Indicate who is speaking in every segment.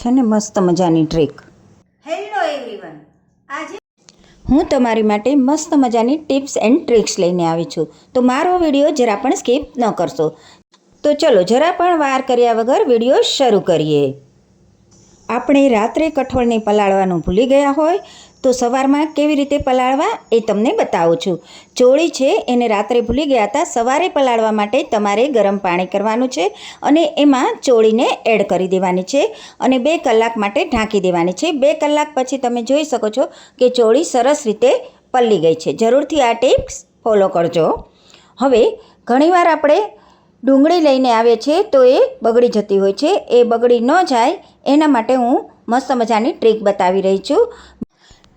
Speaker 1: છે ને મસ્ત મજાની ટ્રીક.
Speaker 2: હેલો એવરીવન, આજે
Speaker 1: હું તમારી માટે મસ્ત મજાની ટિપ્સ એન્ડ ટ્રિક્સ લઈને આવી છું. તો મારો વિડીયો જરા પણ સ્કીપ ન કરશો. તો ચલો જરા પણ વાર કર્યા વગર વિડીયો શરૂ કરીએ. આપણે રાત્રે કઠોળને પલાળવાનું ભૂલી ગયા હોય તો સવારમાં કેવી રીતે પલાળવા એ તમને બતાવું છું. ચોળી છે એને રાત્રે ભૂલી ગયા હતા. સવારે પલાળવા માટે તમારે ગરમ પાણી કરવાનું છે અને એમાં ચોળીને એડ કરી દેવાની છે અને 2 કલાક માટે ઢાંકી દેવાની છે. 2 કલાક પછી તમે જોઈ શકો છો કે ચોળી સરસ રીતે પલળી ગઈ છે. જરૂરથી આ ટિપ્સ ફોલો કરજો. હવે ઘણીવાર આપણે ડુંગળી લઈને આવીએ છીએ તો એ બગડી જતી હોય છે. એ બગડી ન જાય એના માટે હું મસ્ત મજાની ટ્રીક બતાવી રહી છું.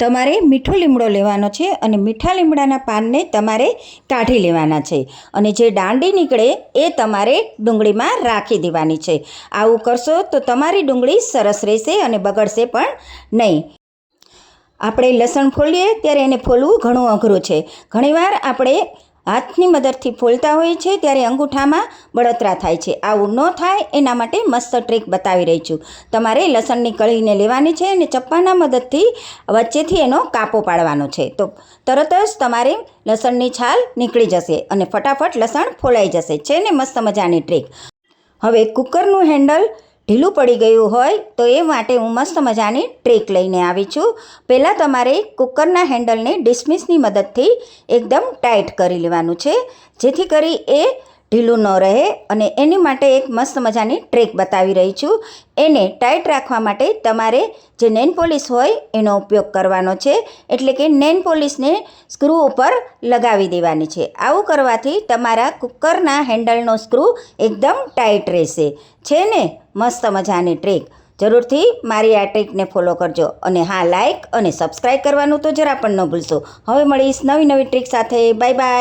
Speaker 1: તમારે મીઠો લીમડો લેવાનો છે અને મીઠા લીમડાના પાનને તમારે કાઢી લેવાના છે અને જે દાંડી નીકળે એ તમારે ડુંગળીમાં રાખી દેવાની છે. આવું કરશો તો તમારી ડુંગળી સરસ રહેશે અને બગડશે પણ નહીં. આપણે લસણ ફોલીએ ત્યારે એને ફોલવું ઘણું અઘરું છે. ઘણીવાર આપણે હાથની મદદથી ફોલતા હોઈએ છીએ ત્યારે અંગૂઠામાં બળતરા થાય છે. આવું ન થાય એના માટે મસ્ત ટ્રીક બતાવી રહી છું. તમારે લસણની કળીને લેવાની છે અને ચપ્પાના મદદથી વચ્ચેથી એનો કાપો પાડવાનો છે. તો તરત જ તમારે લસણની છાલ નીકળી જશે અને ફટાફટ લસણ ફોલાઈ જશે. છે ને મસ્ત મજાની ટ્રીક. હવે કુકરનું હેન્ડલ ઢીલું પડી ગયું હોય તો એ માટે હું મસ્ત મજાની ટ્રીક લઈને આવી છું. પહેલાં તમારે કુકરના હેન્ડલને ડિસમિસની મદદથી એકદમ ટાઈટ કરી લેવાનું છે જેથી કરી એ ઢીલું ન રહે અને એની માટે એક મસ્ત મજાની ટ્રીક બતાવી રહી છું. એને ટાઈટ રાખવા માટે તમારે જે નેલ પોલિશ હોય એનો ઉપયોગ કરવાનો છે. એટલે કે નેલ પોલિશને સ્ક્રૂ ઉપર લગાવી દેવાની છે. આવું કરવાથી તમારા કુકરના હેન્ડલનો સ્ક્રૂ એકદમ ટાઈટ રહેશે. છે ને મસ્ત મજાની ટ્રીક. જરૂરથી મારી આ ટ્રીકને ફોલો કરજો અને હા, લાઈક અને સબસ્ક્રાઈબ કરવાનું તો જરા પણ ન ભૂલશો. હવે મળીશ નવી ટ્રીક સાથે. Bye bye.